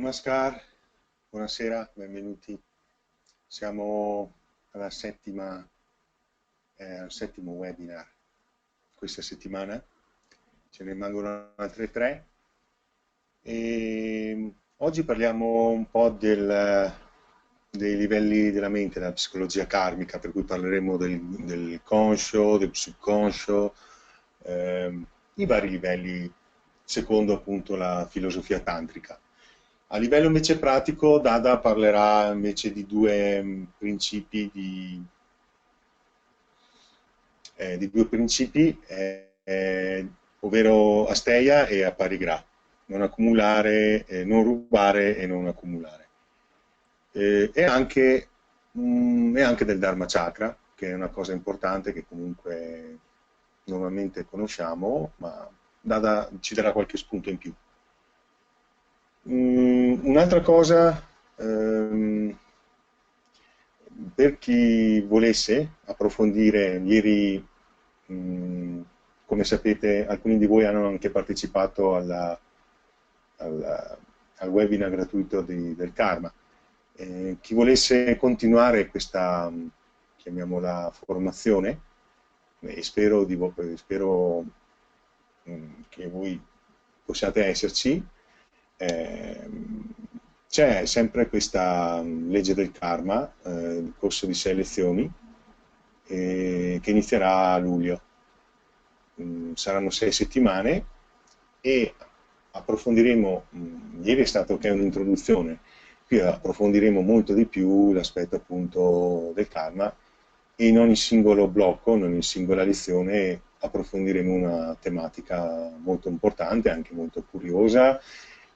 Namaskar, buonasera, benvenuti. Siamo al settimo webinar questa settimana, ce ne rimangono altre tre e oggi parliamo un po' dei livelli della mente, della psicologia karmica, per cui parleremo del conscio, del subconscio, i vari livelli secondo appunto la filosofia tantrica. A livello invece pratico, Dada parlerà invece di due principi, ovvero Asteya e Aparigraha, non accumulare, non rubare e non accumulare. E anche del Dharma Chakra, che è una cosa importante che comunque normalmente conosciamo, ma Dada ci darà qualche spunto in più. Un'altra cosa, per chi volesse approfondire, ieri, come sapete, alcuni di voi hanno anche partecipato al webinar gratuito del Karma. Chi volesse continuare questa, chiamiamola, formazione, e spero che voi possiate esserci, c'è sempre questa legge del karma, il corso di 6 lezioni, che inizierà a luglio. Saranno 6 settimane e approfondiremo, ieri è stato che è un'introduzione, qui approfondiremo molto di più l'aspetto appunto del karma e in ogni singolo blocco, in ogni singola lezione approfondiremo una tematica molto importante, anche molto curiosa,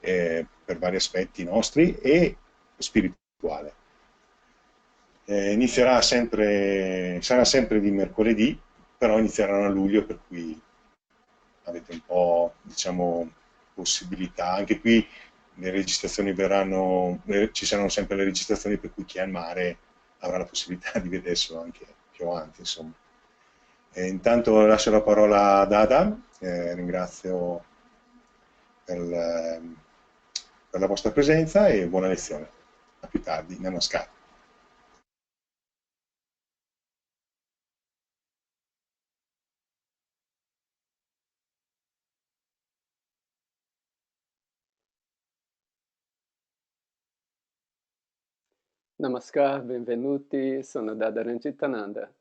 per vari aspetti nostri e spirituale. Sarà sempre di mercoledì, però inizieranno a luglio, per cui avete un po', diciamo, possibilità. Anche qui le registrazioni ci saranno sempre le registrazioni, per cui chi è al mare avrà la possibilità di vederselo anche più avanti, insomma. Intanto lascio la parola ad Ada, ringrazio per la vostra presenza e buona lezione. A più tardi, namaskar. Namaskar, benvenuti, sono Dada Ranjitananda.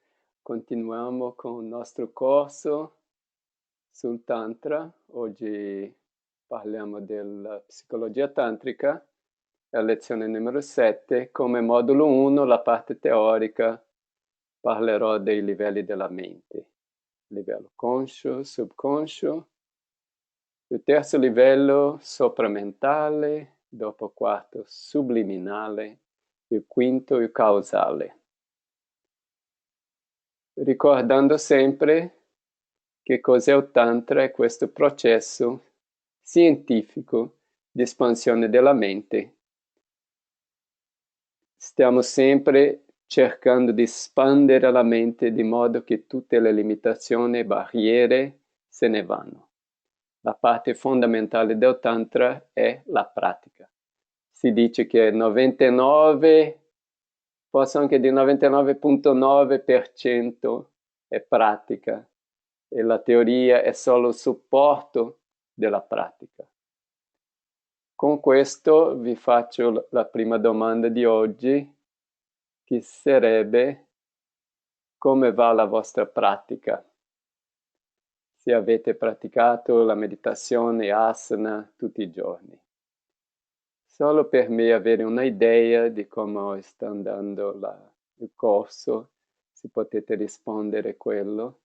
Continuiamo con il nostro corso sul Tantra. Oggi parliamo della psicologia tantrica, la lezione numero 7. Come modulo 1, la parte teorica, parlerò dei livelli della mente. Livello conscio, subconscio. Il terzo livello sopramentale, dopo quarto subliminale, il quinto il causale. Ricordando sempre che cos'è il Tantra è questo processo scientifico di espansione della mente. Stiamo sempre cercando di espandere la mente di modo che tutte le limitazioni e barriere se ne vanno. La parte fondamentale del Tantra è la pratica. Si dice che 99, forse anche di 99,9% è pratica e la teoria è solo il supporto della pratica. Con questo vi faccio la prima domanda di oggi, che sarebbe: come va la vostra pratica? Se avete praticato la meditazione asana tutti i giorni. Solo per me avere un'idea di come sta andando il corso, se potete rispondere quello.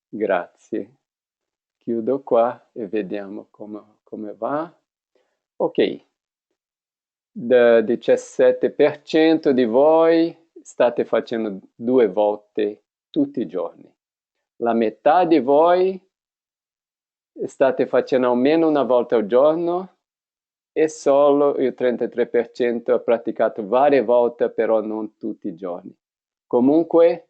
Grazie. Chiudo qua e vediamo come va. Ok, il 17% di voi state facendo 2 volte tutti i giorni. La metà di voi state facendo almeno una volta al giorno e solo il 33% ha praticato varie volte, però non tutti i giorni. Comunque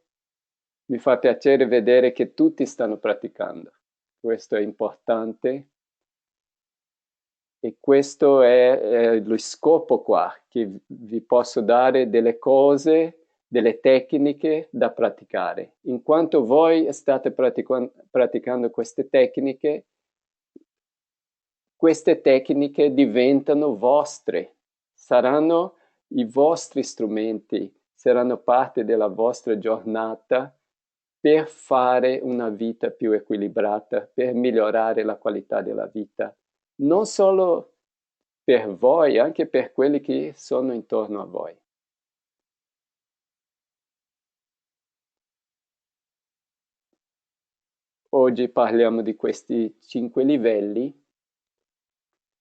mi fa piacere vedere che tutti stanno praticando. questo è importante. E questo è lo scopo qua, che vi posso dare delle cose, delle tecniche da praticare. In quanto voi state praticando queste tecniche diventano vostre, saranno i vostri strumenti, saranno parte della vostra giornata per fare una vita più equilibrata, per migliorare la qualità della vita. Non solo per voi, anche per quelli che sono intorno a voi. Oggi parliamo di questi 5 livelli.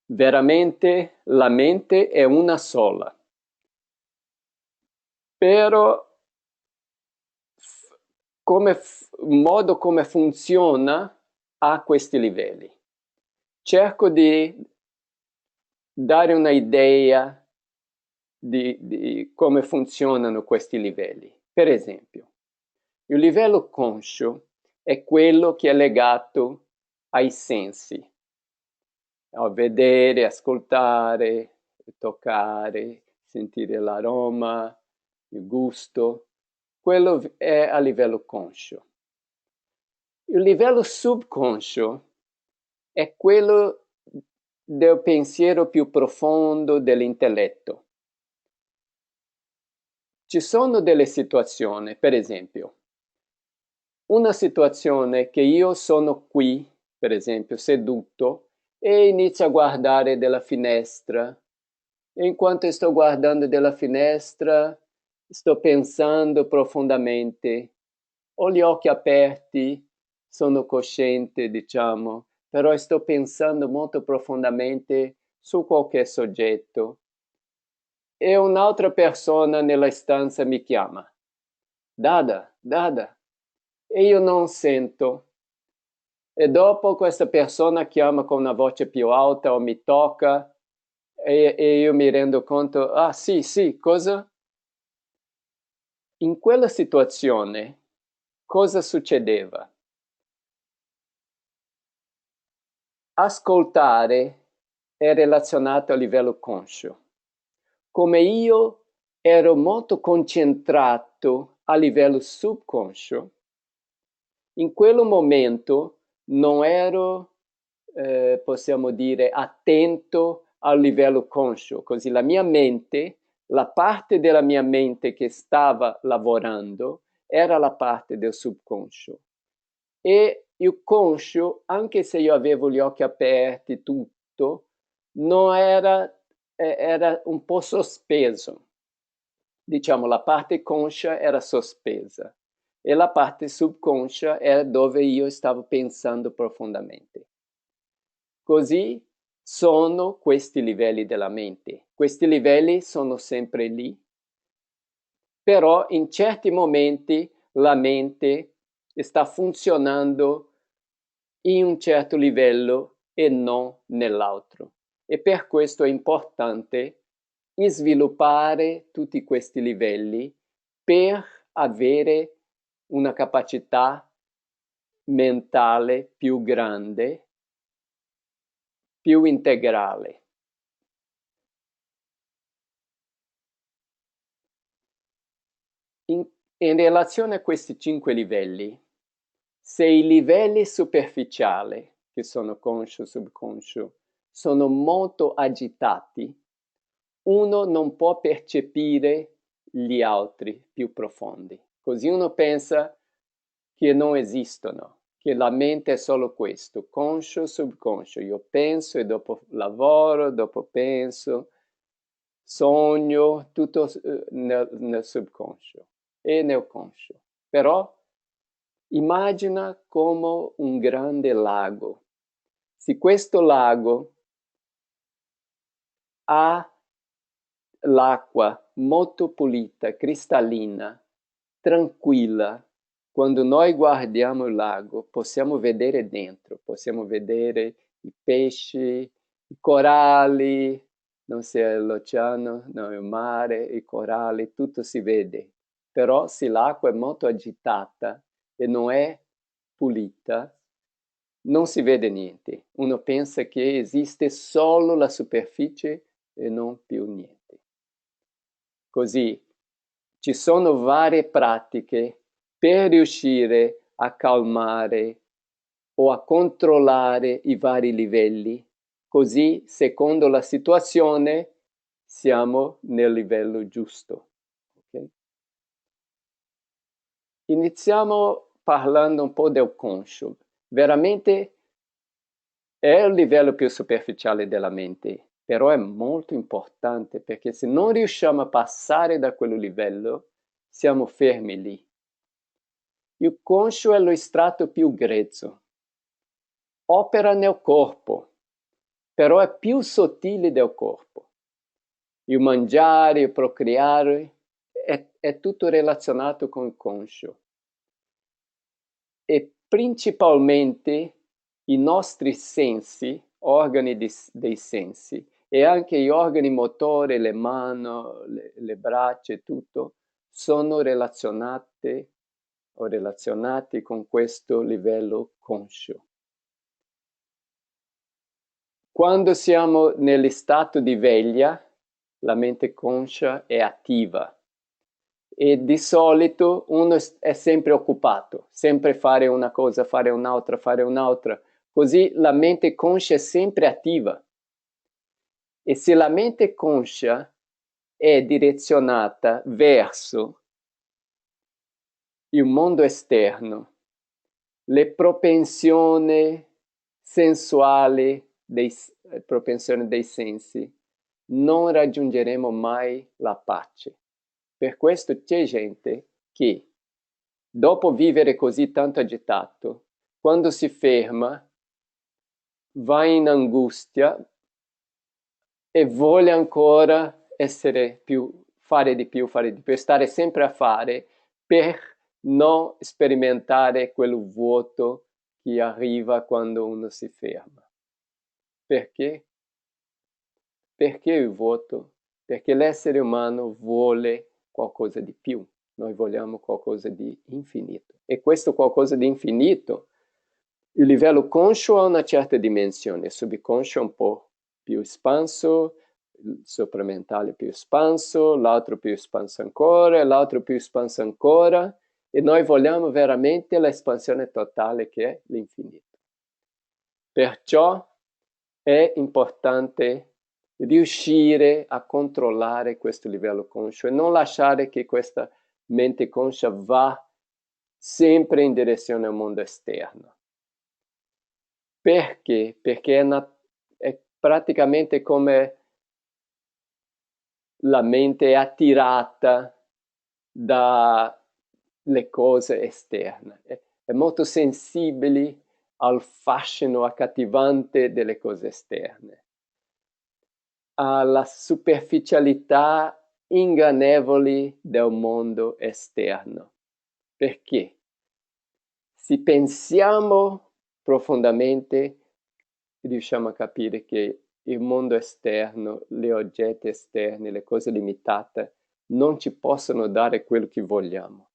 Veramente la mente è una sola, però modo come funziona a questi livelli. Cerco di dare un'idea di come funzionano questi livelli. Per esempio, il livello conscio è quello che è legato ai sensi, a vedere, ascoltare, toccare, sentire l'aroma, il gusto. Quello è a livello conscio. Il livello subconscio è quello del pensiero più profondo dell'intelletto. Ci sono delle situazioni, per esempio, una situazione che io sono qui, per esempio, seduto e inizio a guardare dalla finestra. E in quanto sto guardando dalla finestra, sto pensando profondamente. Ho gli occhi aperti, sono cosciente, diciamo, però sto pensando molto profondamente su qualche soggetto. E un'altra persona nella stanza mi chiama. Dada, Dada. E io non sento. E dopo questa persona chiama con una voce più alta o mi tocca e io mi rendo conto, ah sì, sì, cosa? In quella situazione cosa succedeva? Ascoltare è relazionato a livello conscio. Come io ero molto concentrato a livello subconscio, in quel momento non ero, possiamo dire, attento al livello conscio, così la mia mente, la parte della mia mente che stava lavorando, era la parte del subconscio. E il conscio, anche se io avevo gli occhi aperti, tutto, non era, era un po' sospeso. Diciamo, la parte conscia era sospesa e la parte subconscia era dove io stavo pensando profondamente. Così sono questi livelli della mente. Questi livelli sono sempre lì, però in certi momenti la mente sta funzionando in un certo livello e non nell'altro. E per questo è importante sviluppare tutti questi livelli per avere una capacità mentale più grande, più integrale. In relazione a questi 5 livelli, se i livelli superficiali, che sono conscio e subconscio, sono molto agitati, uno non può percepire gli altri più profondi. Così uno pensa che non esistono, che la mente è solo questo, conscio e subconscio. Io penso e dopo lavoro, dopo penso, sogno, tutto nel subconscio e nel conscio. Però immagina come un grande lago. Se questo lago ha l'acqua molto pulita, cristallina, tranquilla, quando noi guardiamo il lago possiamo vedere dentro, possiamo vedere i pesci, i coralli, non so se è l'oceano, no, il mare, i coralli, tutto si vede. Però se l'acqua è molto agitata e non è pulita, non si vede niente. Uno pensa che esiste solo la superficie e non più niente. Così ci sono varie pratiche per riuscire a calmare o a controllare i vari livelli. Così, secondo la situazione, siamo nel livello giusto. Okay? Iniziamo parlando un po' del conscio. Veramente è il livello più superficiale della mente, però è molto importante perché se non riusciamo a passare da quel livello, siamo fermi lì. Il conscio è lo strato più grezzo. Opera nel corpo, però è più sottile del corpo. Il mangiare, il procreare, è tutto relazionato con il conscio. E principalmente i nostri sensi, organi dei sensi, e anche gli organi motori, le mani, le braccia e tutto, sono relazionate o relazionati con questo livello conscio. Quando siamo nell'stato di veglia, la mente conscia è attiva e di solito uno è sempre occupato, sempre fare una cosa, fare un'altra, così la mente conscia è sempre attiva. E se la mente conscia è direzionata verso il mondo esterno, le propensioni sensuali, propensioni dei sensi, non raggiungeremo mai la pace. Per questo c'è gente che, dopo vivere così tanto agitato, quando si ferma, va in angustia e vuole ancora fare di più, stare sempre a fare per non sperimentare quel vuoto che arriva quando uno si ferma. Perché? Perché il vuoto? Perché l'essere umano vuole qualcosa di più. Noi vogliamo qualcosa di infinito. E questo qualcosa di infinito, il livello conscio ha una certa dimensione, il subconscio è un po' più espanso, il sopramentale più espanso, l'altro più espanso ancora, l'altro più espanso ancora, e noi vogliamo veramente l'espansione totale che è l'infinito. Perciò è importante riuscire a controllare questo livello conscio e non lasciare che questa mente conscia va sempre in direzione al mondo esterno. Perché? Perché è praticamente come la mente è attirata dalle cose esterne, è molto sensibile al fascino accattivante delle cose esterne, alla superficialità ingannevoli del mondo esterno. Perché? Se pensiamo profondamente, riusciamo a capire che il mondo esterno, gli oggetti esterni, le cose limitate, non ci possono dare quello che vogliamo.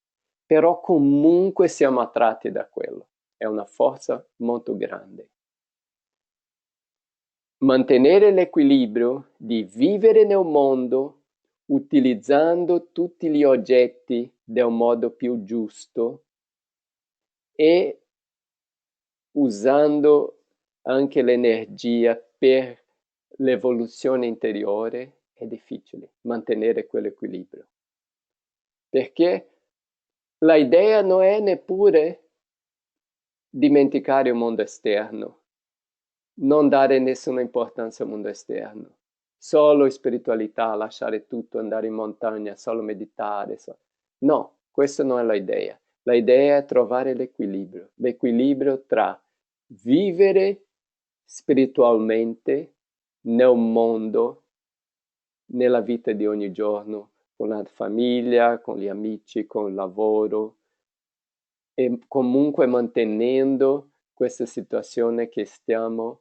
Però comunque siamo attratti da quello. È una forza molto grande. Mantenere l'equilibrio di vivere nel mondo utilizzando tutti gli oggetti del modo più giusto e usando anche l'energia per l'evoluzione interiore è difficile mantenere quell'equilibrio. Perché la idea non è neppure dimenticare il mondo esterno, non dare nessuna importanza al mondo esterno, solo spiritualità, lasciare tutto, andare in montagna, solo meditare. No, questa non è la idea. La idea è trovare l'equilibrio tra vivere spiritualmente nel mondo, nella vita di ogni giorno, con la famiglia, con gli amici, con il lavoro, e comunque mantenendo questa situazione che stiamo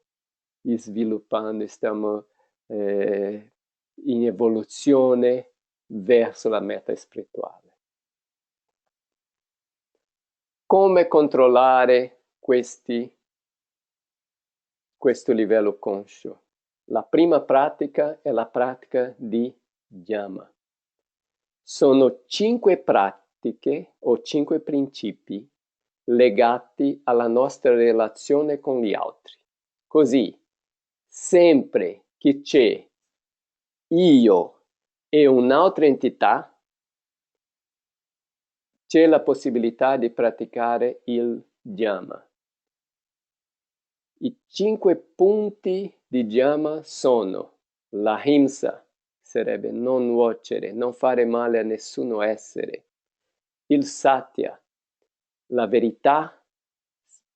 sviluppando, stiamo in evoluzione verso la meta spirituale. Come controllare questi questo livello conscio. La prima pratica è la pratica di Dhyana. Sono 5 pratiche o 5 principi legati alla nostra relazione con gli altri. Così, sempre che c'è io e un'altra entità, c'è la possibilità di praticare il Dhyana. I 5 punti di Dhyana sono l'ahimsa, sarebbe non nuocere, non fare male a nessuno essere, il satya, la verità,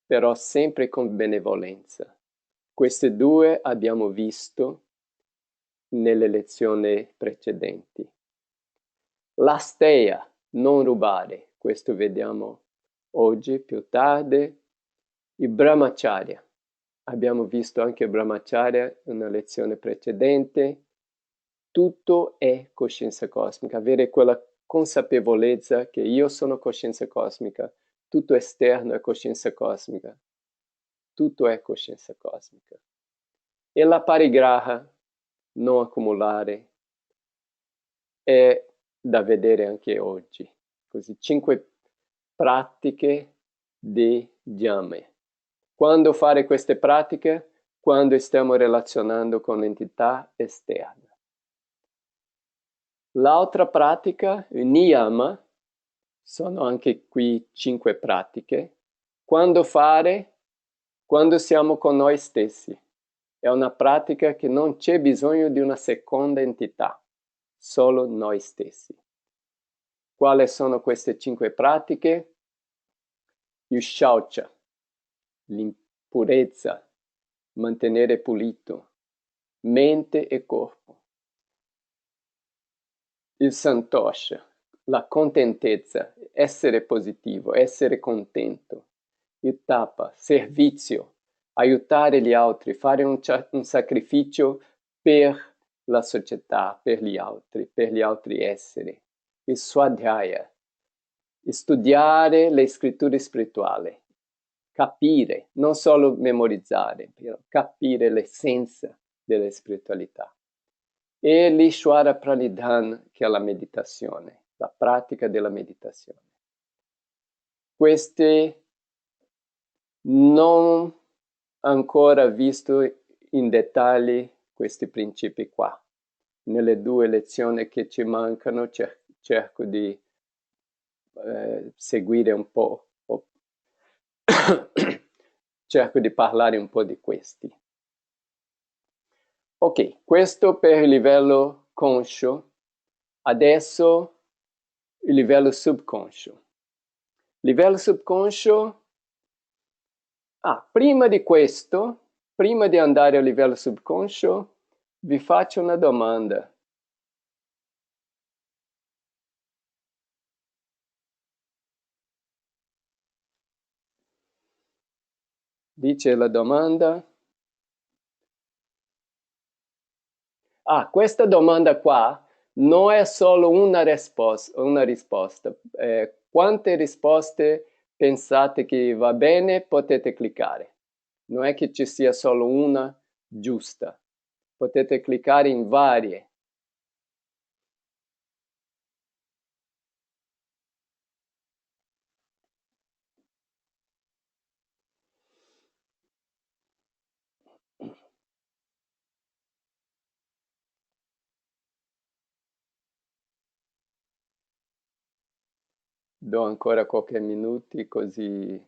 però sempre con benevolenza. Queste 2 abbiamo visto nelle lezioni precedenti. L'asteya, non rubare, questo vediamo oggi, più tardi. Il brahmacharya, abbiamo visto anche il brahmacharya in una lezione precedente. Tutto è coscienza cosmica, avere quella consapevolezza che io sono coscienza cosmica, tutto esterno è coscienza cosmica, tutto è coscienza cosmica. E la parigraha, non accumulare, è da vedere anche oggi. Così 5 pratiche di Dhyana. Quando fare queste pratiche? Quando stiamo relazionando con entità esterne. L'altra pratica, il niyama, sono anche qui 5 pratiche. Quando fare? Quando siamo con noi stessi. È una pratica che non c'è bisogno di una seconda entità, solo noi stessi. Quali sono queste 5 pratiche? Il shaucha, l'impurezza, mantenere pulito, mente e corpo. Il santosha, la contentezza, essere positivo, essere contento. Il tapa, servizio, aiutare gli altri, fare un sacrificio per la società, per gli altri esseri. Il swadhyaya, studiare le scritture spirituali, capire, non solo memorizzare, però capire l'essenza della spiritualità. E l'Ishvara Pranidhana, che è la meditazione, la pratica della meditazione. Queste non ancora visto in dettagli questi principi qua. Nelle 2 lezioni che ci mancano cerco di seguire un po', cerco di parlare un po' di questi. Ok, questo per il livello conscio. Adesso il livello subconscio. Livello subconscio, prima di questo, prima di andare al livello subconscio, vi faccio una domanda. Dice la domanda. Questa domanda qua non è solo una risposta. Quante risposte pensate che va bene, potete cliccare. Non è che ci sia solo una giusta. Potete cliccare in varie. Do ancora qualche minuto così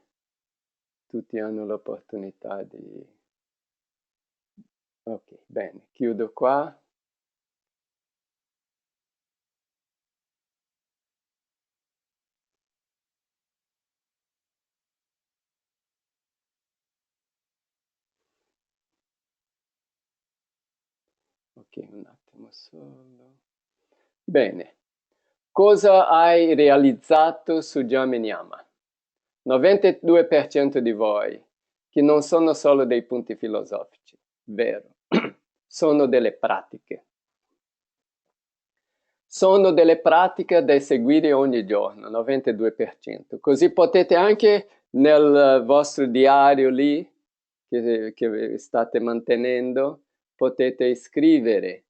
tutti hanno l'opportunità di... Ok, bene, chiudo qua. Ok, un attimo solo. Bene. Cosa hai realizzato su Dhyana? 92% di voi, che non sono solo dei punti filosofici, vero, sono delle pratiche. Sono delle pratiche da seguire ogni giorno, 92%. Così potete anche nel vostro diario lì che state mantenendo, potete scrivere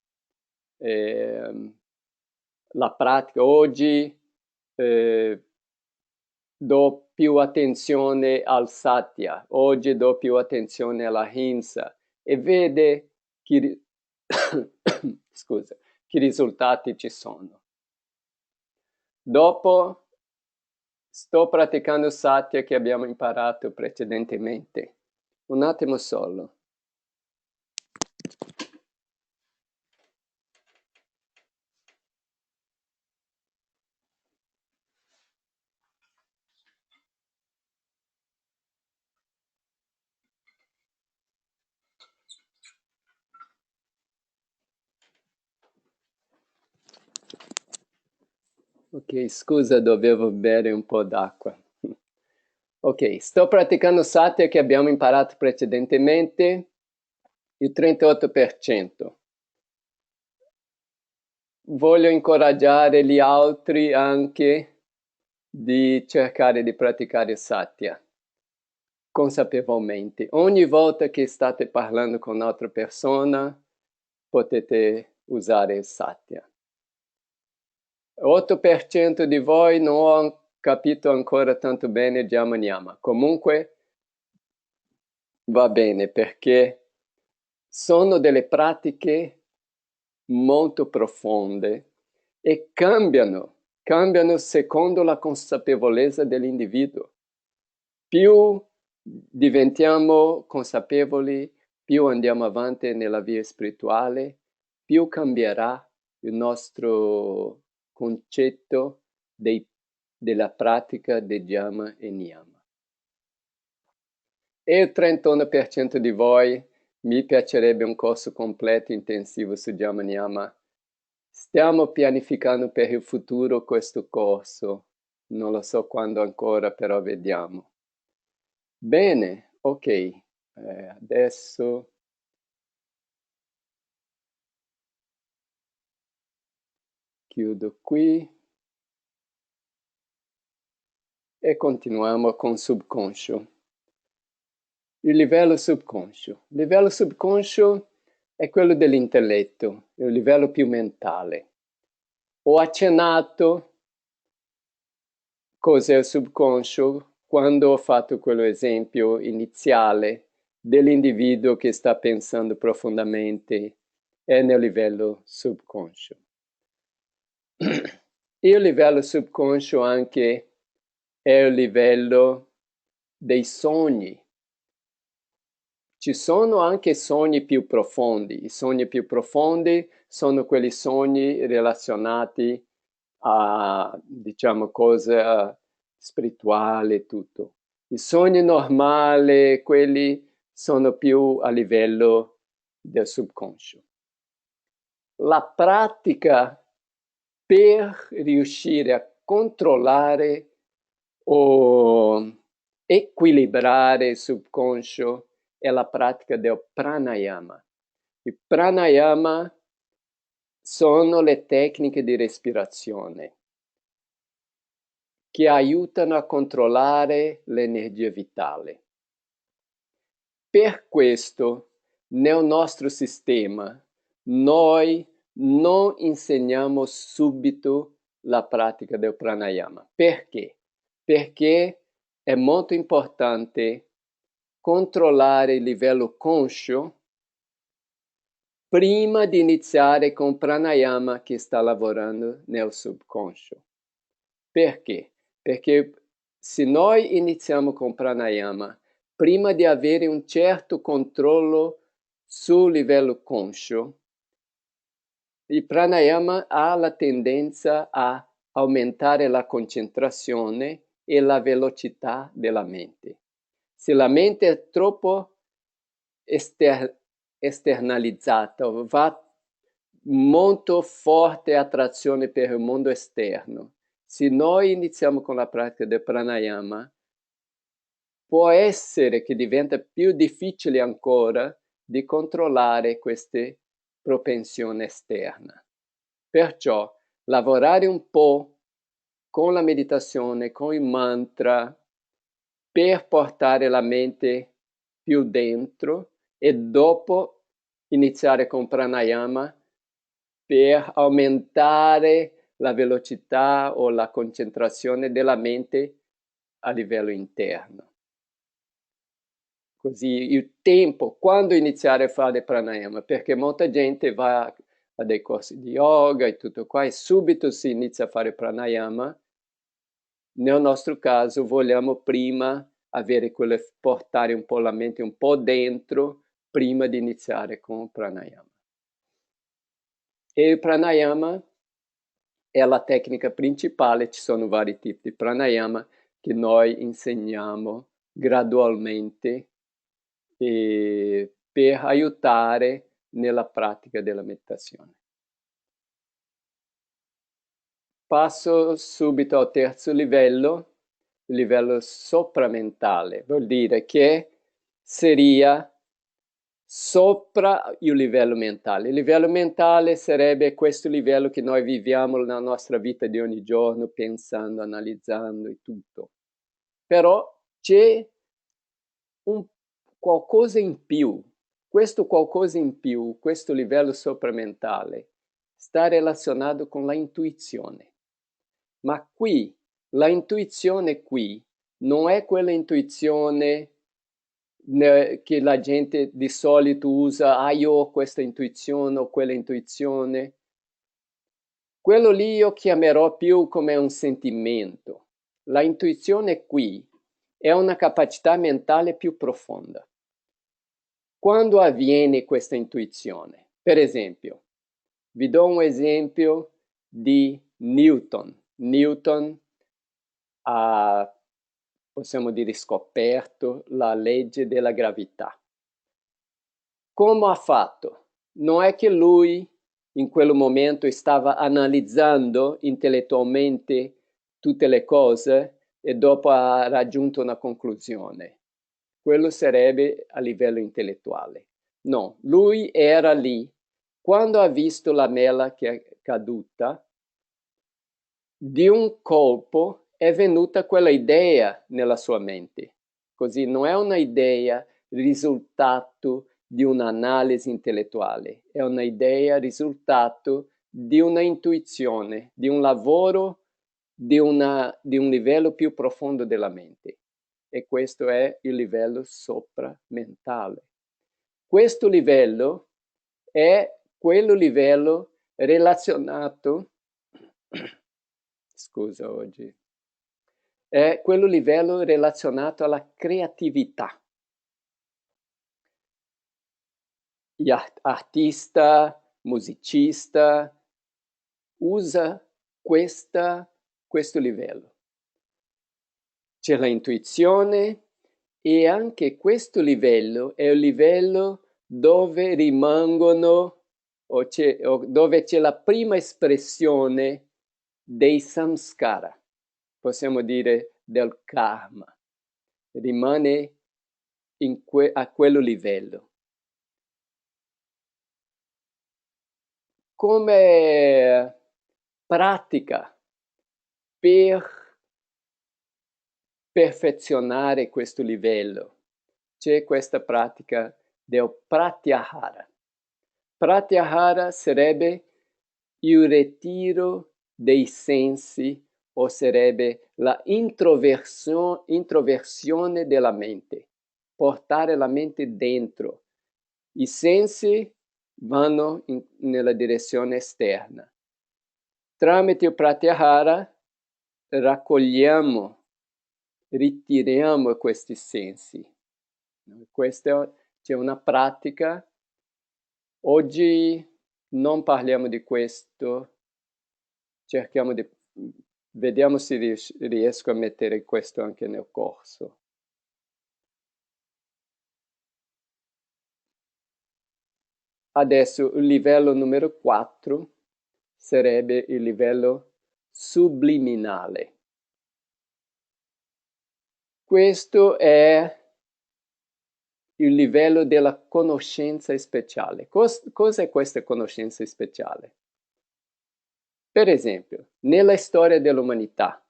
la pratica. Oggi do più attenzione al satya, oggi do più attenzione alla ahimsa, e vede scusa, che risultati ci sono. Dopo sto praticando satya che abbiamo imparato precedentemente. Un attimo solo. Ok, scusa, dovevo bere un po' d'acqua. Ok, sto praticando satya che abbiamo imparato precedentemente, il 38%. Voglio incoraggiare gli altri anche di cercare di praticare satya consapevolmente. Ogni volta che state parlando con un'altra persona, potete usare il satya. 8% di voi non ho capito ancora tanto bene Jama Niyama. Comunque va bene, perché sono delle pratiche molto profonde e cambiano secondo la consapevolezza dell'individuo. Più diventiamo consapevoli, più andiamo avanti nella via spirituale, più cambierà il nostro concetto della pratica di Jama e Niyama. E il 31% di voi mi piacerebbe un corso completo intensivo su Jama Niyama. Stiamo pianificando per il futuro questo corso, non lo so quando ancora, però vediamo. Bene, ok, adesso chiudo qui e continuiamo con subconscio. Il livello subconscio. Il livello subconscio è quello dell'intelletto, è il livello più mentale. Ho accennato cos'è il subconscio quando ho fatto quell'esempio iniziale dell'individuo che sta pensando profondamente, è nel livello subconscio. Il livello subconscio anche è il livello dei sogni. Ci sono anche sogni più profondi. I sogni più profondi sono quelli sogni relazionati a, diciamo, cose spirituali e tutto. I sogni normali, quelli sono più a livello del subconscio. La pratica per riuscire a controllare o equilibrare il subconscio è la pratica del pranayama. Il pranayama sono le tecniche di respirazione che aiutano a controllare l'energia vitale. Per questo, nel nostro sistema, noi non insegniamo subito la pratica del pranayama. Perché? Perché è molto importante controllare il livello conscio prima di iniziare con pranayama che sta lavorando nel subconscio. Perché? Perché se noi iniziamo con pranayama, prima di avere un certo controllo sul livello conscio, il pranayama ha la tendenza a aumentare la concentrazione e la velocità della mente. Se la mente è troppo esternalizzata, va molto forte attrazione per il mondo esterno. Se noi iniziamo con la pratica del pranayama, può essere che diventa più difficile ancora di controllare queste propensioni esterne. Perciò lavorare un po' con la meditazione, con il mantra, per portare la mente più dentro e dopo iniziare con pranayama per aumentare la velocità o la concentrazione della mente a livello interno. Così il tempo, quando iniziare a fare pranayama, perché molta gente va a dei corsi di yoga e tutto qua e subito si inizia a fare pranayama. Nel nostro caso vogliamo prima portare un po' la mente un po' dentro prima di iniziare con pranayama. E il pranayama è la tecnica principale, ci sono vari tipi di pranayama che noi insegniamo gradualmente per aiutare nella pratica della meditazione. Passo subito al terzo livello, il livello sopramentale, vuol dire che seria sopra il livello mentale. Il livello mentale sarebbe questo livello che noi viviamo nella nostra vita di ogni giorno, pensando, analizzando e tutto. Però c'è un qualcosa in più. Questo qualcosa in più, questo livello sopramentale, sta relazionato con la intuizione. Ma qui, la intuizione qui, non è quella intuizione che la gente di solito usa, io ho questa intuizione o quella intuizione. Quello lì io chiamerò più come un sentimento. La intuizione qui è una capacità mentale più profonda. Quando avviene questa intuizione? Per esempio, vi do un esempio di Newton. Newton ha, possiamo dire, scoperto la legge della gravità. Come ha fatto? Non è che lui in quel momento stava analizzando intellettualmente tutte le cose e dopo ha raggiunto una conclusione. Quello sarebbe a livello intellettuale. No, lui era lì. Quando ha visto la mela che è caduta, di un colpo è venuta quella idea nella sua mente. Così non è una idea risultato di un'analisi intellettuale, è una idea risultato di una intuizione, di un lavoro di un livello più profondo della mente. E questo è il livello sopramentale. Questo livello è quello livello relazionato, scusa oggi, è quello livello relazionato alla creatività. Artista, musicista, usa questo livello. C'è l'intuizione e anche questo livello è il livello dove rimangono o dove c'è la prima espressione dei samskara, possiamo dire del karma, rimane a quello livello. Come pratica per perfezionare questo livello c'è questa pratica del pratyahara. Pratyahara sarebbe il ritiro dei sensi o sarebbe la introversione della mente, portare la mente dentro. I sensi vanno nella direzione esterna. Tramite il pratyahara ritiriamo questi sensi. C'è una pratica. Oggi non parliamo di questo, vediamo se riesco a mettere questo anche nel corso. Adesso il livello numero 4 sarebbe il livello subliminale. Questo è il livello della conoscenza speciale. Cos'è questa conoscenza speciale? Per esempio, nella storia dell'umanità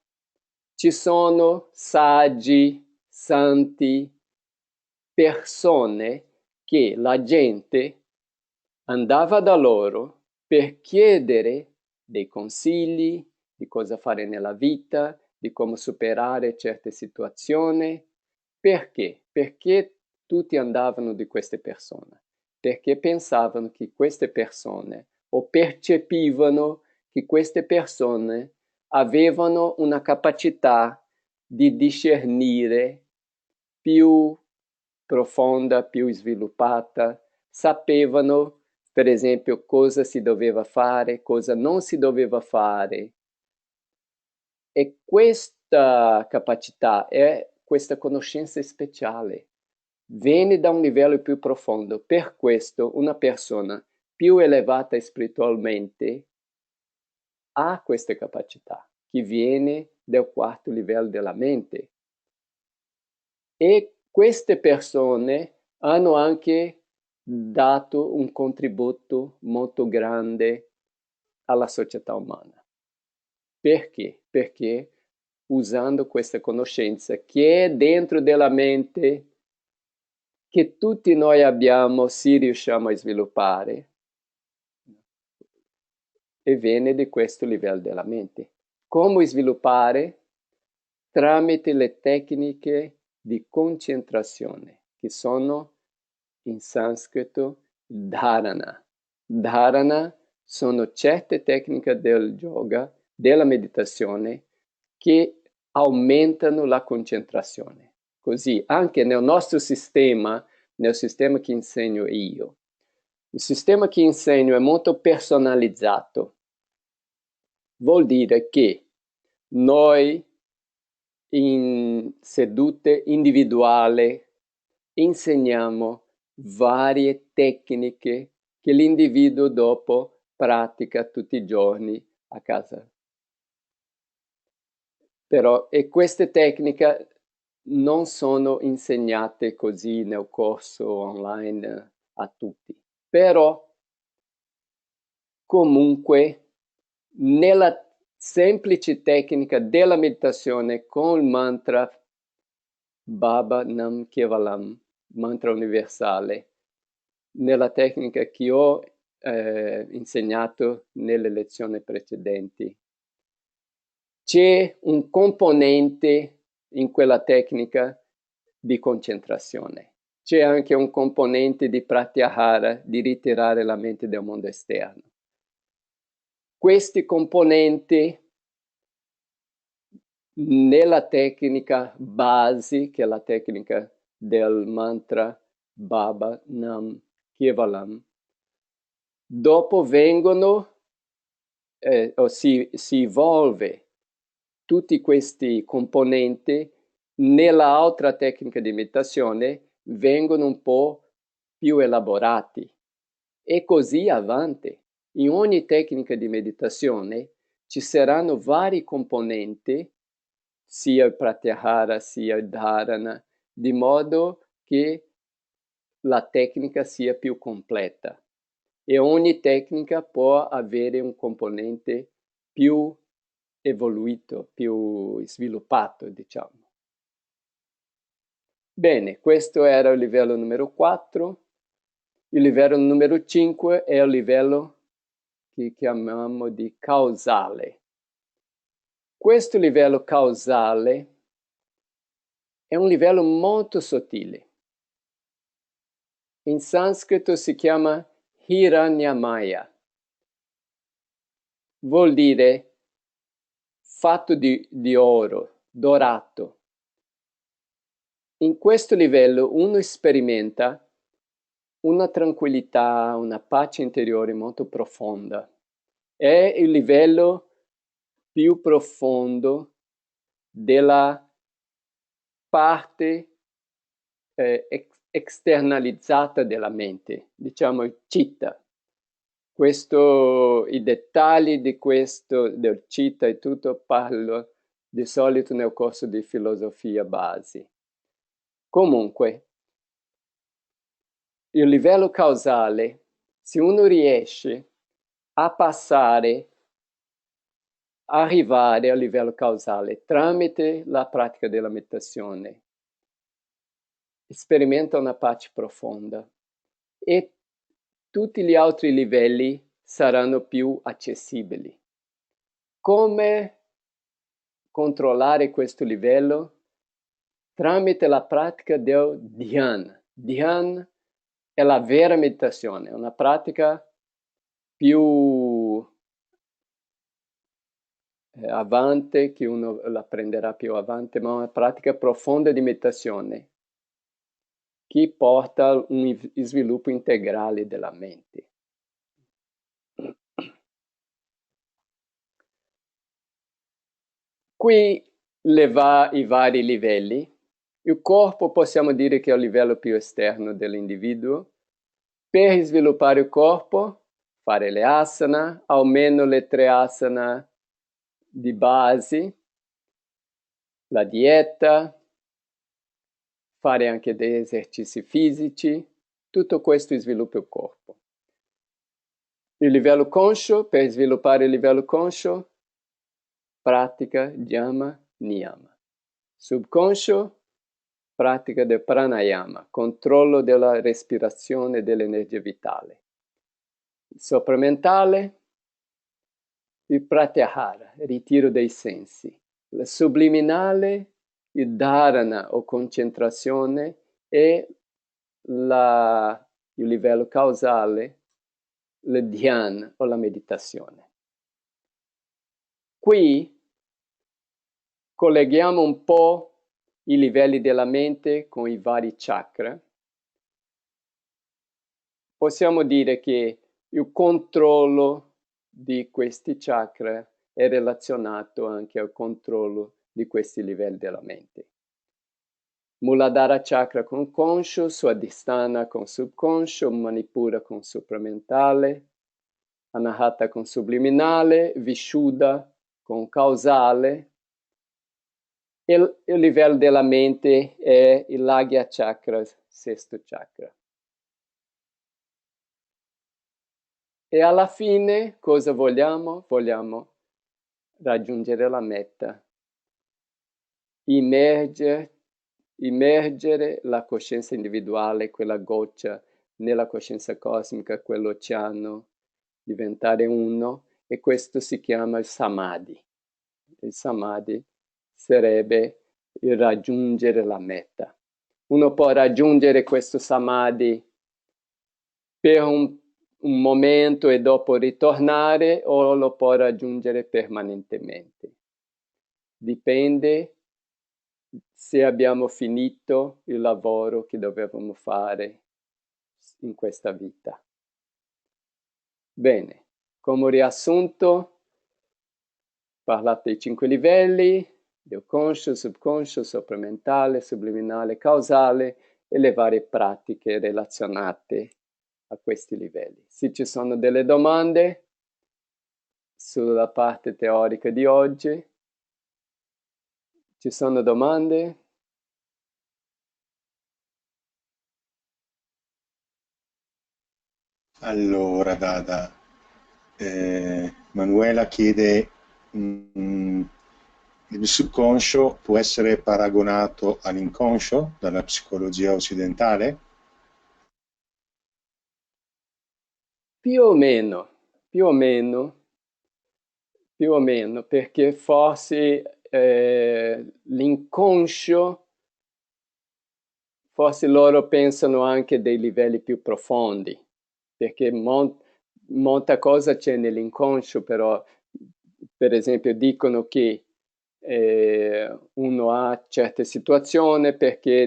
ci sono saggi, santi, persone che la gente andava da loro per chiedere dei consigli di cosa fare nella vita, di come superare certe situazioni. Perché? Perché tutti andavano di queste persone? Perché pensavano che queste persone, o percepivano che queste persone avevano una capacità di discernere più profonda, più sviluppata, sapevano, per esempio, cosa si doveva fare, cosa non si doveva fare. E questa capacità è questa conoscenza speciale, viene da un livello più profondo. Per questo una persona più elevata spiritualmente ha queste capacità, che viene dal quarto livello della mente. E queste persone hanno anche dato un contributo molto grande alla società umana. Perché? Perché usando questa conoscenza che è dentro della mente, che tutti noi abbiamo, se riusciamo a sviluppare, e viene di questo livello della mente. Come sviluppare? Tramite le tecniche di concentrazione, che sono in sanscrito dharana. Dharana sono certe tecniche del yoga, della meditazione, che aumentano la concentrazione. Così, anche nel nostro sistema, nel sistema che insegno io, il sistema che insegno è molto personalizzato. Vuol dire che noi in sedute individuali insegniamo varie tecniche che l'individuo dopo pratica tutti i giorni a casa. Però, e queste tecniche non sono insegnate così nel corso online a tutti. Però, comunque, nella semplice tecnica della meditazione con il mantra Baba Nam Kevalam, mantra universale, nella tecnica che ho insegnato nelle lezioni precedenti. C'è un componente in quella tecnica di concentrazione. C'è anche un componente di pratyahara, di ritirare la mente dal mondo esterno. Questi componenti nella tecnica base, che è la tecnica del mantra Baba Nam Kevalam, dopo vengono o si evolve tutti questi componenti nella altra tecnica di meditazione, vengono un po' più elaborati e così avanti. In ogni tecnica di meditazione ci saranno vari componenti, sia il pratyahara sia il dharana, di modo che la tecnica sia più completa. E ogni tecnica può avere un componente più evoluito, più sviluppato, diciamo. Bene, questo era il livello numero 4. Il livello numero 5 è il livello che chiamiamo di causale. Questo livello causale è un livello molto sottile. In sanscrito si chiama Hiranyamaya. Vuol dire fatto di oro, dorato. In questo livello uno sperimenta una tranquillità, una pace interiore molto profonda. È il livello più profondo della parte externalizzata della mente, diciamo il citta. I dettagli di questo, del citta e tutto, parlo di solito nel corso di filosofia base. Comunque, il livello causale, se uno riesce a arrivare al livello causale tramite la pratica della meditazione, sperimenta una pace profonda e tutti gli altri livelli saranno più accessibili. Come controllare questo livello? Tramite la pratica del Dhyan. Dhyan è la vera meditazione, è una pratica più avanti, che uno la prenderà più avanti, ma una pratica profonda di meditazione che porta a un sviluppo integrale della mente. Qui i vari livelli. Il corpo possiamo dire che è il livello più esterno dell'individuo. Per sviluppare il corpo, fare le asana, almeno le 3 asana di base, la dieta, fare anche degli esercizi fisici, tutto questo sviluppa il corpo. Il livello conscio, per sviluppare il livello conscio, pratica yama, niyama. Subconscio, pratica del pranayama, controllo della respirazione e dell'energia vitale. Il sopramentale, il pratyahara, ritiro dei sensi. Il subliminale, il dharana o concentrazione e il livello causale, il dhyan o la meditazione. Qui colleghiamo un po' i livelli della mente con i vari chakra. Possiamo dire che il controllo di questi chakra è relazionato anche al controllo di questi livelli della mente. Muladhara chakra con conscio, Swadhisthana con subconscio, Manipura con supramentale, Anahata con subliminale, Vishuddha con causale. Il livello della mente è il Lagya chakra, sesto chakra. E alla fine cosa vogliamo? Vogliamo raggiungere la meta, immergere la coscienza individuale, quella goccia, nella coscienza cosmica, quell'oceano, diventare uno, e questo si chiama il samadhi. Il samadhi sarebbe il raggiungere la meta. Uno può raggiungere questo samadhi per un momento e dopo ritornare, o lo può raggiungere permanentemente. Dipende se abbiamo finito il lavoro che dovevamo fare in questa vita. Bene, come riassunto, parlato dei 5 livelli, del conscio, subconscio, sopramentale, subliminale, causale e le varie pratiche relazionate a questi livelli. Se ci sono delle domande sulla parte teorica di oggi, ci sono domande? Allora, Dada, Manuela chiede, il subconscio può essere paragonato all'inconscio dalla psicologia occidentale? Più o meno, più o meno, più o meno, perché forse l'inconscio, forse loro pensano anche dei livelli più profondi, perché molta cosa c'è nell'inconscio, però per esempio dicono che uno ha certe situazioni perché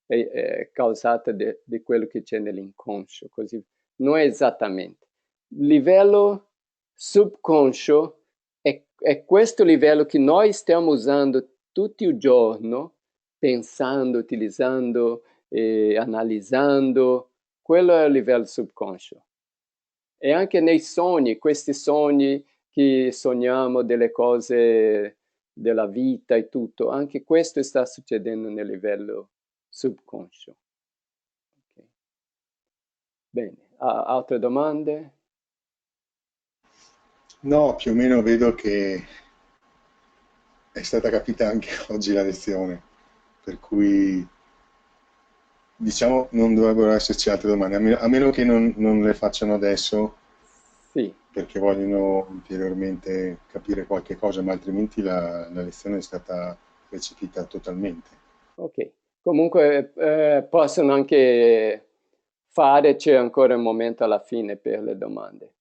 è causata di quello che c'è nell'inconscio, così non è esattamente. Il livello subconscio è questo livello che noi stiamo usando tutti i giorni, pensando, utilizzando, analizzando, quello è il livello subconscio. E anche nei sogni, questi sogni che sogniamo delle cose della vita e tutto, anche questo sta succedendo nel livello subconscio. Okay. Bene, altre domande? No, più o meno vedo che è stata capita anche oggi la lezione, per cui diciamo non dovrebbero esserci altre domande, a meno che non le facciano adesso Sì, perché vogliono ulteriormente capire qualche cosa, ma altrimenti la lezione è stata recepita totalmente. ok. Comunque possono anche fare, c'è ancora un momento alla fine per le domande.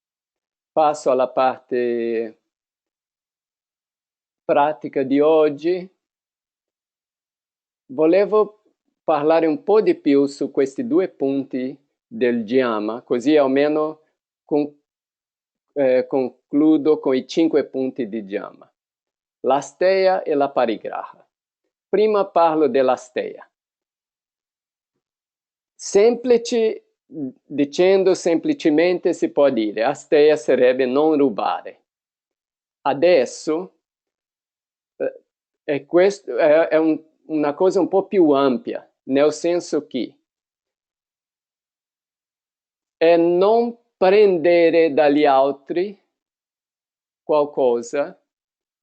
Passo alla parte pratica di oggi. Volevo parlare un po' di più su questi due punti del Jyama, così almeno con- concludo con i 5 punti di Jyama. L'asteya e la parigraha. Prima parlo dell'asteya. Semplice, dicendo semplicemente si può dire, asteya sarebbe non rubare. Adesso questo è una cosa un po' più ampia, nel senso che è non prendere dagli altri qualcosa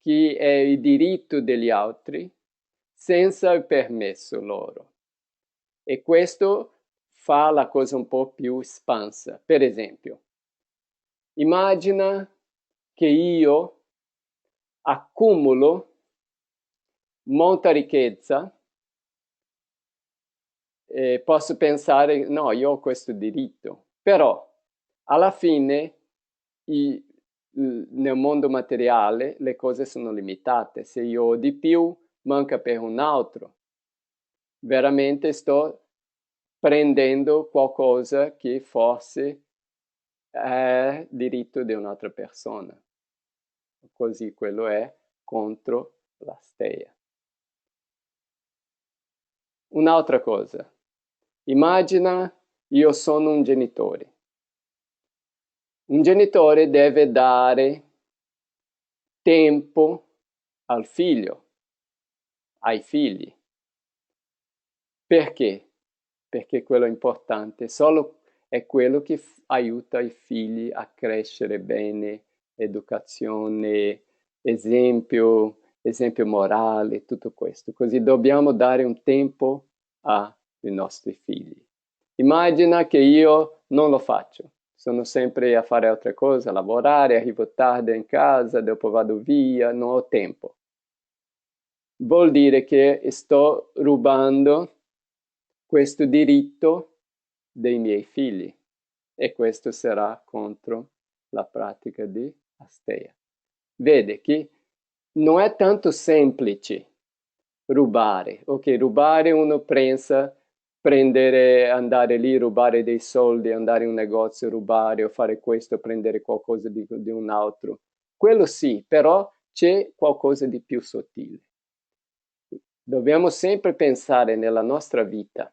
che è il diritto degli altri senza il permesso loro. E questo fa la cosa un po' più espansa. Per esempio, immagina che io accumulo molta ricchezza e posso pensare, no, io ho questo diritto, però alla fine i, nel mondo materiale le cose sono limitate. Se io ho di più, manca per un altro. Veramente sto prendendo qualcosa che forse è diritto di un'altra persona. Così quello è contro la steia. Un'altra cosa, immagina io sono un genitore. Un genitore deve dare tempo al figlio, ai figli. Perché? Perché quello è importante, solo è quello che aiuta i figli a crescere bene, educazione, esempio morale, tutto questo. Così dobbiamo dare un tempo ai nostri figli. Immagina che io non lo faccio, sono sempre a fare altre cose, a lavorare, arrivo tardi in casa, dopo vado via, non ho tempo. Vuol dire che sto rubando questo diritto dei miei figli e questo sarà contro la pratica di asteia. Vede che non è tanto semplice rubare. Ok, rubare uno pensa prendere, andare lì, rubare dei soldi, andare in un negozio, rubare o fare questo, prendere qualcosa di un altro. Quello sì, però c'è qualcosa di più sottile. Dobbiamo sempre pensare nella nostra vita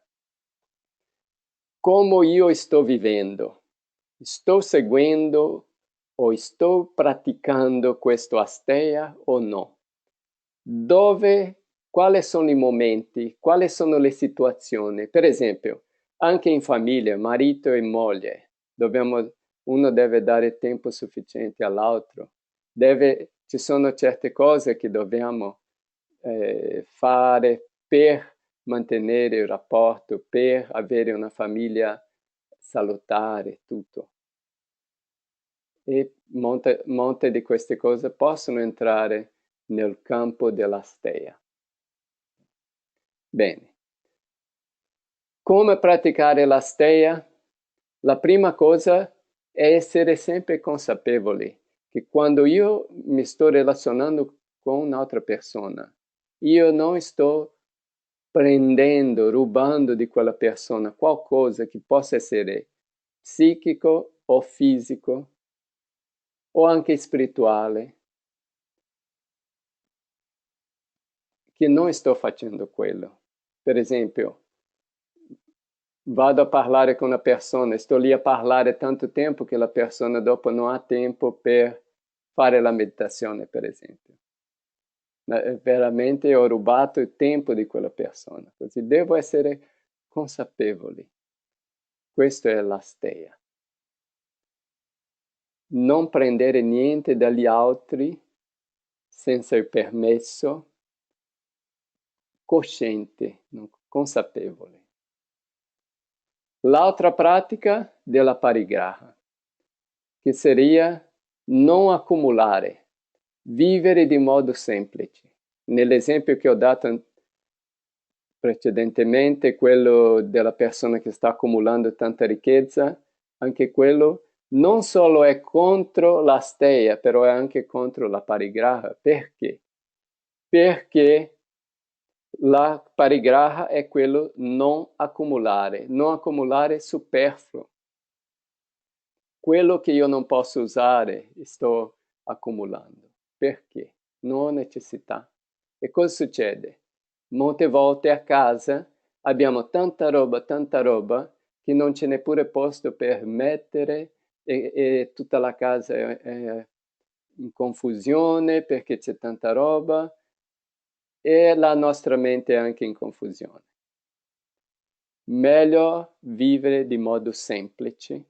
come io sto vivendo. Sto seguendo o sto praticando questo asteya o no? Dove, quali sono i momenti, quali sono le situazioni? Per esempio, anche in famiglia, marito e moglie, uno deve dare tempo sufficiente all'altro. Ci sono certe cose che dobbiamo fare per mantenere il rapporto, per avere una famiglia salutare, tutto. E molte di queste cose possono entrare nel campo dell'asteia. Bene. Come praticare l'asteia? La prima cosa è essere sempre consapevoli che quando io mi sto relazionando con un'altra persona, io non sto prendendo, rubando di quella persona qualcosa che possa essere psichico o fisico o anche spirituale, che non sto facendo quello. Per esempio, vado a parlare con una persona, sto lì a parlare tanto tempo che la persona dopo non ha tempo per fare la meditazione, per esempio. Veramente ho rubato il tempo di quella persona, così devo essere consapevoli. Questo è l'asteia. Non prendere niente dagli altri senza il permesso, cosciente, consapevole. L'altra pratica della parigraha, che seria non accumulare, vivere di modo semplice. Nell'esempio che ho dato precedentemente, quello della persona che sta accumulando tanta ricchezza, anche quello non solo è contro la steia, però è anche contro la parigraha. Perché? Perché la parigraha è quello non accumulare superfluo. Quello che io non posso usare sto accumulando. Perché? Non ho necessità. E cosa succede? Molte volte a casa abbiamo tanta roba, che non c'è neppure posto per mettere e tutta la casa è in confusione perché c'è tanta roba e la nostra mente è anche in confusione. Meglio vivere di modo semplice.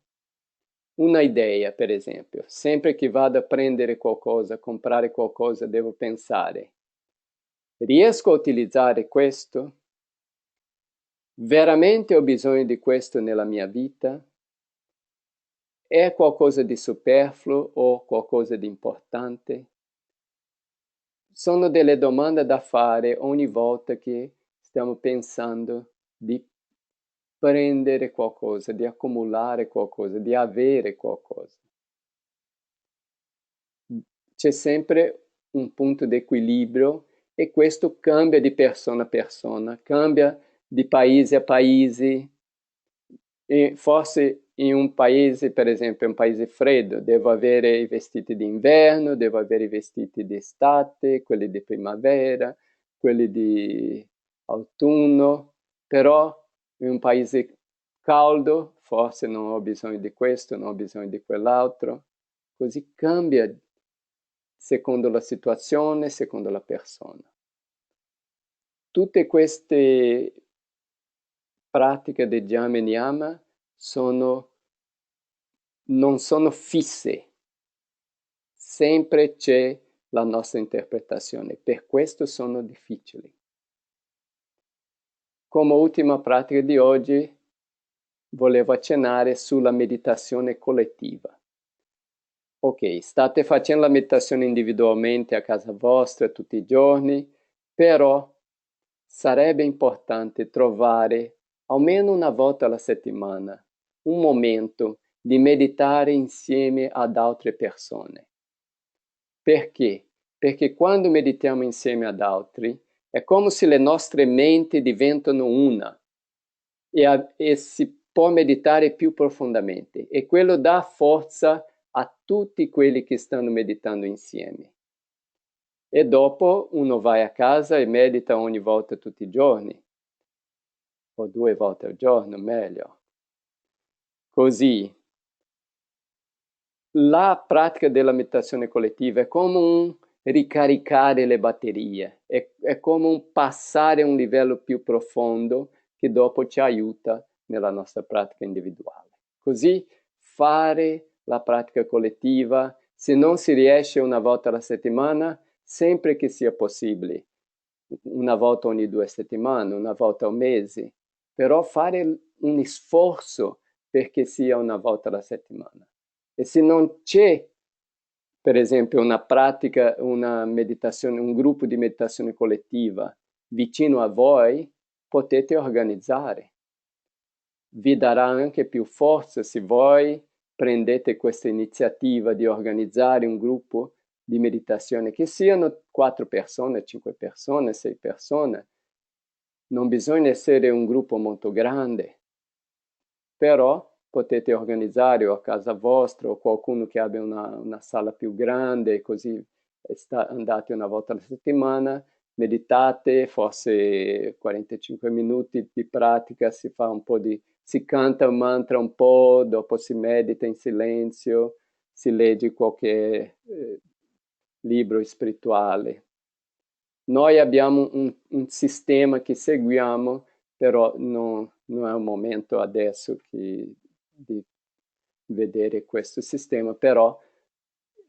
Una idea, per esempio, sempre che vado a prendere qualcosa, a comprare qualcosa, devo pensare, riesco a utilizzare questo? Veramente ho bisogno di questo nella mia vita? È qualcosa di superfluo o qualcosa di importante? Sono delle domande da fare ogni volta che stiamo pensando di prendere qualcosa, di accumulare qualcosa, di avere qualcosa. C'è sempre un punto di equilibrio e questo cambia di persona a persona, cambia di paese a paese. E forse in un paese, per esempio, un paese freddo, devo avere i vestiti d'inverno, devo avere i vestiti di estate, quelli di primavera, quelli di autunno, però in un paese caldo forse non ho bisogno di questo, non ho bisogno di quell'altro. Così cambia secondo la situazione, secondo la persona. Tutte queste pratiche di Jama e Niyama non sono fisse, sempre c'è la nostra interpretazione, per questo sono difficili. Come ultima pratica di oggi volevo accennare sulla meditazione collettiva. Ok, state facendo la meditazione individualmente a casa vostra tutti i giorni, però sarebbe importante trovare almeno una volta alla settimana un momento di meditare insieme ad altre persone. Perché? Perché quando meditiamo insieme ad altri è come se le nostre menti diventano una e si può meditare più profondamente e quello dà forza a tutti quelli che stanno meditando insieme. E dopo uno va a casa e medita ogni volta tutti i giorni, o 2 volte al giorno, meglio. Così, la pratica della meditazione collettiva è come un ricaricare le batterie, è come un passare a un livello più profondo che dopo ci aiuta nella nostra pratica individuale. Così fare la pratica collettiva, se non si riesce una volta alla settimana, sempre che sia possibile, una volta ogni 2 settimane, una volta al mese, però fare un sforzo perché sia una volta alla settimana. E se non c'è, per esempio, una pratica, una meditazione, un gruppo di meditazione collettiva vicino a voi, potete organizzare. Vi darà anche più forza se voi prendete questa iniziativa di organizzare un gruppo di meditazione, che siano 4 persone, 5 persone, 6 persone. Non bisogna essere un gruppo molto grande, però potete organizzare o a casa vostra o qualcuno che abbia una sala più grande, così andate una volta alla settimana, meditate, forse 45 minuti di pratica, si canta un mantra un po', dopo si medita in silenzio, si legge qualche libro spirituale. Noi abbiamo un sistema che seguiamo, però non è un momento adesso di vedere questo sistema, però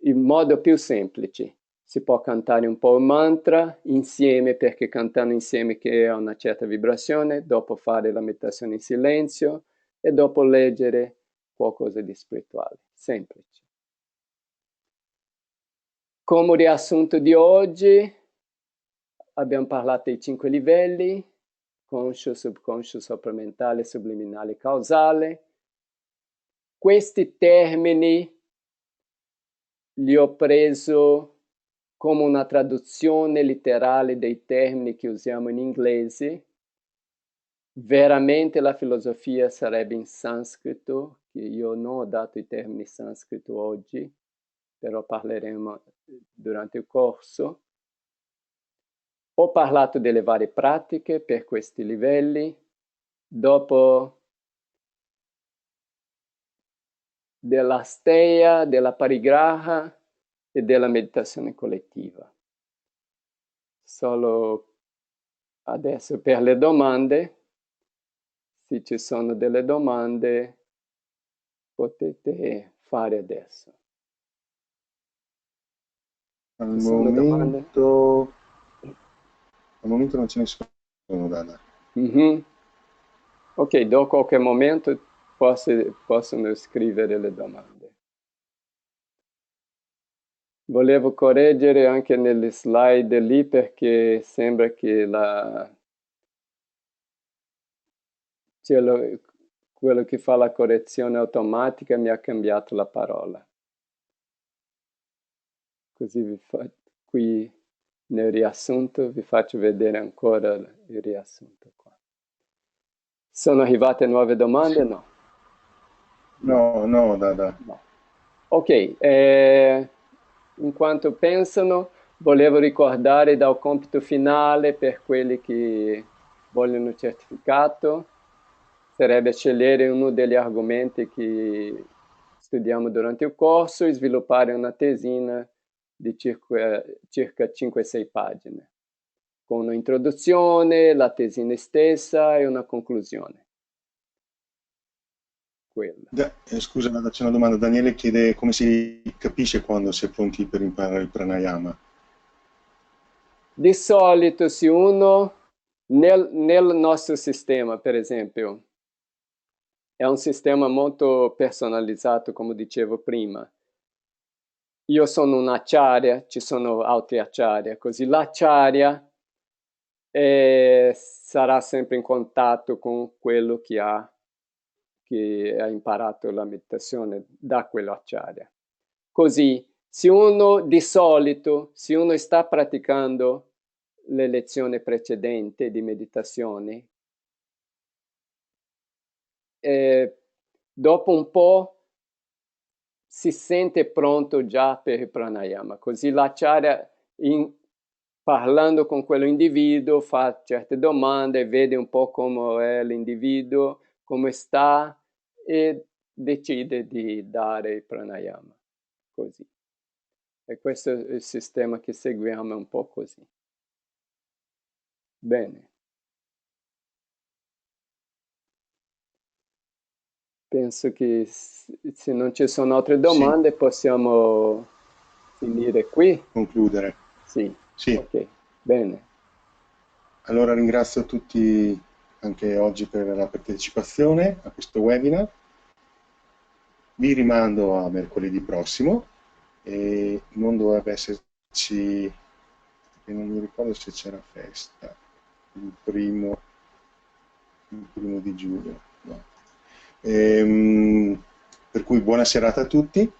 il modo più semplice, si può cantare un po' il mantra insieme, perché cantando insieme crea una certa vibrazione, dopo fare la meditazione in silenzio, e dopo leggere qualcosa di spirituale, semplice. Come riassunto di oggi, abbiamo parlato dei 5 livelli, conscio, subconscio, sopramentale, subliminale, causale. Questi termini li ho preso come una traduzione letterale dei termini che usiamo in inglese. Veramente la filosofia sarebbe in sanscrito, che io non ho dato i termini sanscrito oggi, però parleremo durante il corso. Ho parlato delle varie pratiche per questi livelli, dopo della steia, della parigraha e della meditazione collettiva. Solo adesso per le domande, se ci sono delle domande, potete fare adesso. Al momento non ce ne sono, Dada. Ok, dopo qualche momento possono scrivere le domande. Volevo correggere anche nelle slide lì perché sembra che quello che fa la correzione automatica mi ha cambiato la parola. Così qui nel riassunto vi faccio vedere ancora il riassunto qua. Sono arrivate nuove domande? No. No, Dada. No. Ok, in quanto pensano, volevo ricordare dal compito finale per quelli che vogliono il certificato, sarebbe scegliere uno degli argomenti che studiamo durante il corso e sviluppare una tesina di circa 5-6 pagine, con un'introduzione, la tesina stessa e una conclusione. Scusa, c'è una domanda. Daniele chiede come si capisce quando si è pronti per imparare il pranayama. Di solito se uno nel nostro sistema, per esempio, è un sistema molto personalizzato, come dicevo prima. Io sono un acharya, ci sono altri acharya, così l'acharya sarà sempre in contatto con quello che ha imparato la meditazione da quell'acharya. Così, se uno di solito, se uno sta praticando le lezioni precedenti di meditazione, dopo un po' si sente pronto già per il pranayama, così l'acharya parlando con quell'individuo fa certe domande, vede un po' come è l'individuo, come sta e decide di dare il pranayama, così. E questo è il sistema che seguiamo, è un po' così. Bene. Penso che se non ci sono altre domande possiamo finire qui. Concludere. Sì. Sì. Ok, bene. Allora ringrazio tutti anche oggi per la partecipazione a questo webinar. Vi rimando a mercoledì prossimo e non dovrebbe esserci, non mi ricordo se c'era festa, il primo di giugno. No. Per cui buona serata a tutti,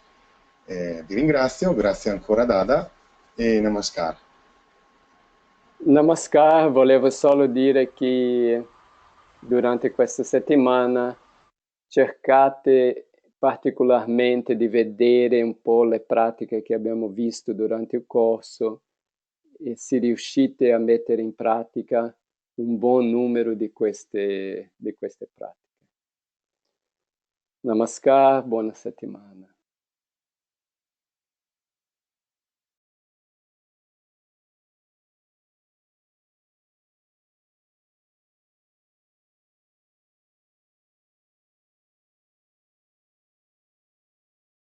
vi ringrazio, grazie ancora Dada e Namaskar. Namaskar, volevo solo dire che durante questa settimana cercate particolarmente di vedere un po' le pratiche che abbiamo visto durante il corso e se riuscite a mettere in pratica un buon numero di queste pratiche. Namaskar, buona settimana.